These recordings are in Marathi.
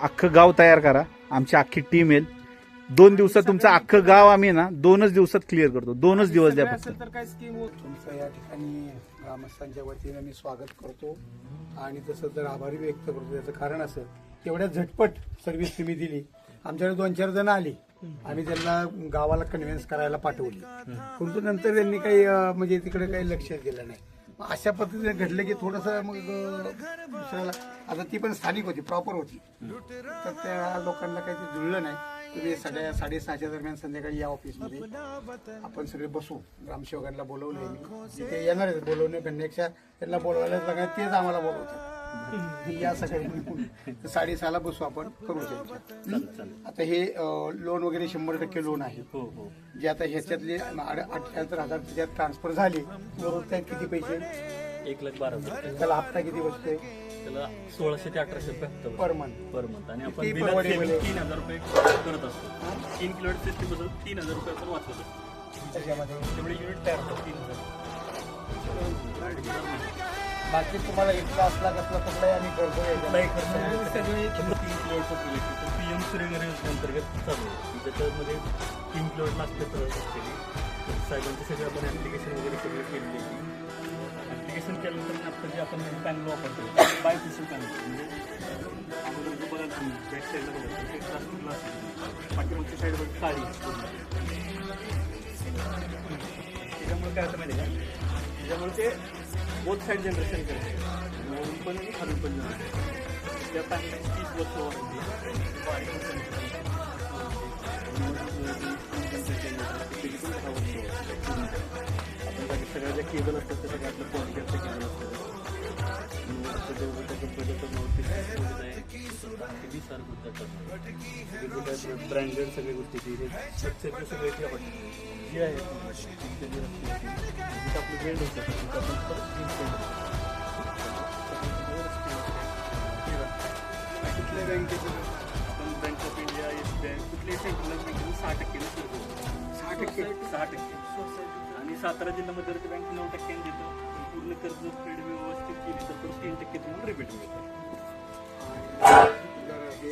अख्खं गाव तयार करा, आमची अख्खी टीम येईल. 2 दिवसात तुमचं अख्खं गाव आम्ही ना 2च दिवसात क्लिअर करतो. 2च दिवस द्या फक्त. तर काय स्कीम तुमचं या ठिकाणी ग्रामस्थांच्या वतीने मी स्वागत करतो आणि तसं तर आभारी व्यक्त करतो. त्याचं कारण असं तेवढ्या झटपट सर्व्हिस तुम्ही दिली. आमच्याकडे 2-4 जण आली, आम्ही त्यांना गावाला कन्व्हिन्स करायला पाठवली, परंतु नंतर त्यांनी काही म्हणजे तिकडे काही लक्ष दिलं नाही. अशा पद्धतीने घडलं की थोडंसं मग दुसऱ्याला, आता ती पण स्थानिक होती, प्रॉपर होती, तर त्या लोकांना काही ते जुळलं नाही. तुम्ही 6:30च्या दरम्यान संध्याकाळी या ऑफिसमध्ये, आपण सगळे बसू. ग्रामसेवकांना बोलवलंय मी, ते येणार आहेत. बोलवण्यापेक्षा त्यांना बोलवायला लागणार, तेच आम्हाला बोलवतात. या सगळ्या 6:30ला बसू, आपण करू चर्चा. आता हे लोन वगैरे 100% लोन आहे, जे आता ह्याच्यातले 78,000 त्याच्यात ट्रान्सफर झाले. बरोबर किती पैसे? 1,12,000. त्याला हप्ता किती बसतोय? त्याला 1,600 ते 1,800 रुपये हप्ता पर मंथ. आणि आपण किती बिलात परवडेबल आहे? 3,000 रुपये करत असतो. 3 किलोमीटर सिस्टीम बसून 3,000 रुपये आपण वाचवत असतो. त्याच्यामध्ये त्यामुळे युनिट तयार होतात 3,000. बाकी तुम्हाला इथला असला कसला कुठलाही आम्ही करतो नाही खर्च नाही. सगळे 3 किलोमीटरचा प्रोजेक्ट PM सूर्यनगर योजनेअंतर्गत चालू आहे. त्याच्यामध्ये 3 किलोमीटर असले तर केली साहेबांचे सगळे आपण ऍप्लिकेशन वगैरे सगळे केलेले आहे. ऍप्लिकेशन केल्यानंतर आता जे आपण पॅनल वापरतो बाय पीसील पॅनल, म्हणजे अगोदर जो बघाल तुम्ही बॅक साईडला बघाल ते प्लास्टिक ग्लास, पाठीमागच्या साईडवर काळी. त्याच्यामुळे काय होतं माहिती आहे का, त्याच्यामुळे ते बोथ साईड जनरेशन करते, वरून पण आणि खालून पण जनरेशन. त्या पॅनलची 30 वर्ष वॉरंटी. आपण सगळ्या ज्या केबल असतात त्या सगळ्या आपल्या पॉलिटिकच्या केबल असतात. ब्रँडेड सगळ्या गोष्टी सगळे जे आपण जे आहे आपली ब्रँड होतं कुठल्या बँकेचं आपण bank of India, yes bank, कुठल्याही सेंट्रल बँकेचं 6% सुरू 6%. आणि सातारा जिल्ह्यामध्ये जर बँक 9% देतो. पूर्ण कर्ज फेड व्यवस्थित केली तर 3% तुम्हाला रिबेट मिळतं. हे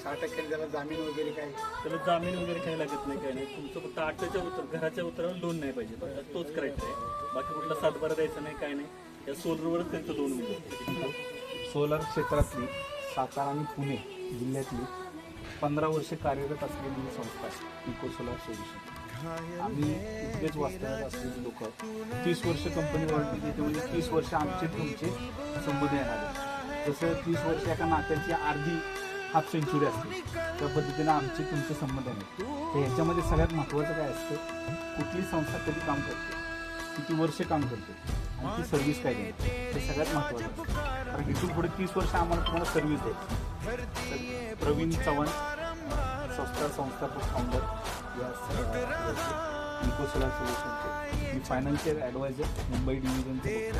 6% त्याला जामीन वगैरे काय? त्याला जामीन वगैरे काही लागत नाही, काही नाही. तुमचं फक्त 8च्या घराच्या उतरावर लोन नाही पाहिजे, फक्त तोच करायचा आहे. बाकी कुठला 7-12 द्यायचा नाही, काय नाही. या सोलरवरच त्यांचं लोन मिळतं. सोलार क्षेत्रातली सातारा आणि पुणे जिल्ह्यातली 15 वर्षे कार्यरत असलेली ही संस्था आहे इको सोलार सोल्युशन. आम्ही इथलेच वास्तव्यात असलेली लोक 30 वर्ष कंपनीवरती देते, म्हणजे 30 वर्ष आमचे तुमचे संबंध येणार आहे. जसं 30 वर्ष एका नात्याची अर्धी हाफ सेंचुरी असते, त्या पद्धतीनं आमचे तुमचे संबंध आहेत. तर ह्याच्यामध्ये सगळ्यात महत्त्वाचं काय असतं, कुठली संस्था कधी काम करते, किती वर्ष काम करते आणि ती सर्व्हिस काय देते, हे सगळ्यात महत्त्वाचं असतं. कारण इथून पुढे 30 वर्ष आम्हाला तुम्हाला सर्व्हिस द्यायची. प्रवीण चव्हाण संस्थापक फाउंडर या इको सोलार सोल्युशनचे मी फायनान्शियल ॲडवायझर मुंबई डिव्हिजनचे,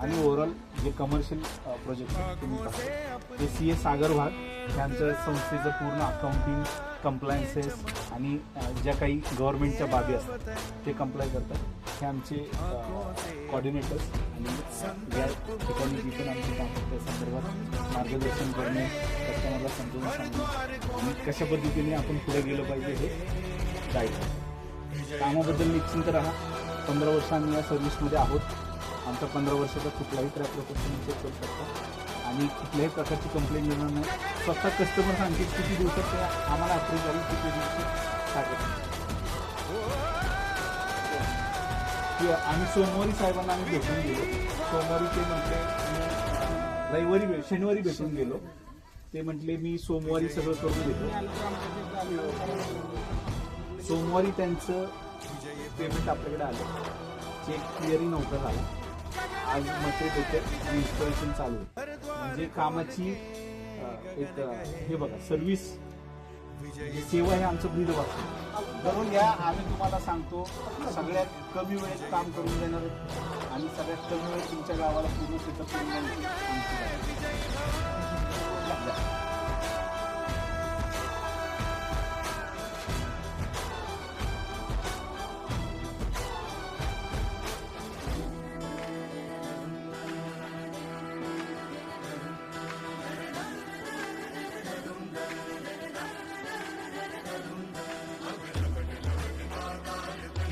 आणि ओव्हरऑल जे कमर्शियल प्रोजेक्ट तुम्ही करतो ते CA सागर वाघ यांच्या संस्थेचं पूर्ण अकाउंटिंग, कंप्लायन्सेस आणि ज्या काही गव्हर्नमेंटच्या बाबी असतात ते कंप्लाय करतात. हे आमचे कॉर्डिनेटर्स आणि या ठिकाणी जी पण आमची काम त्या संदर्भात मार्गदर्शन करणे, कस्टमरला समजून सांगणे आणि कशा पद्धतीने आपण पुढे गेलं पाहिजे हे गाईड. कामाबद्दल निश्चिंत राहा. 15 वर्ष आम्ही या सर्व्हिसमध्ये आहोत. आमचा 15 वर्षाचा कुठलाही ट्रॅक रेकॉर्ड तुम्ही चेक करू शकता आणि कुठल्याही प्रकारची कंप्लेंट येणार नाही. स्वतः कस्टमर सांगतील किती दिवसात ते आम्हाला अप्रूव्ह झाली, किती दिवसात सांगत. आम्ही सोमवारी साहेबांना आम्ही भेटून गेलो. सोमवारी ते म्हटले शनिवारी भेटून गेलो. ते म्हटले मी सोमवारी सगळं करून देतो. सोमवारी त्यांचं पेमेंट आपल्याकडे आलं. चेक क्लिअरिंग नव्हतं झालं. आज मटेरियल होतं आणि इन्स्टॉलेशन चालू आहे. म्हणजे कामाची एक हे बघा, सर्व्हिस सेवा हे आमचं ब्रीद वाटतं. करून घ्या. आम्ही तुम्हाला सांगतो सगळ्यात कमी वेळेत काम करून देणार आणि सगळ्यात कमी वेळेत तुमच्या गावाला पूर्ण सेटअप करून देणार आमची.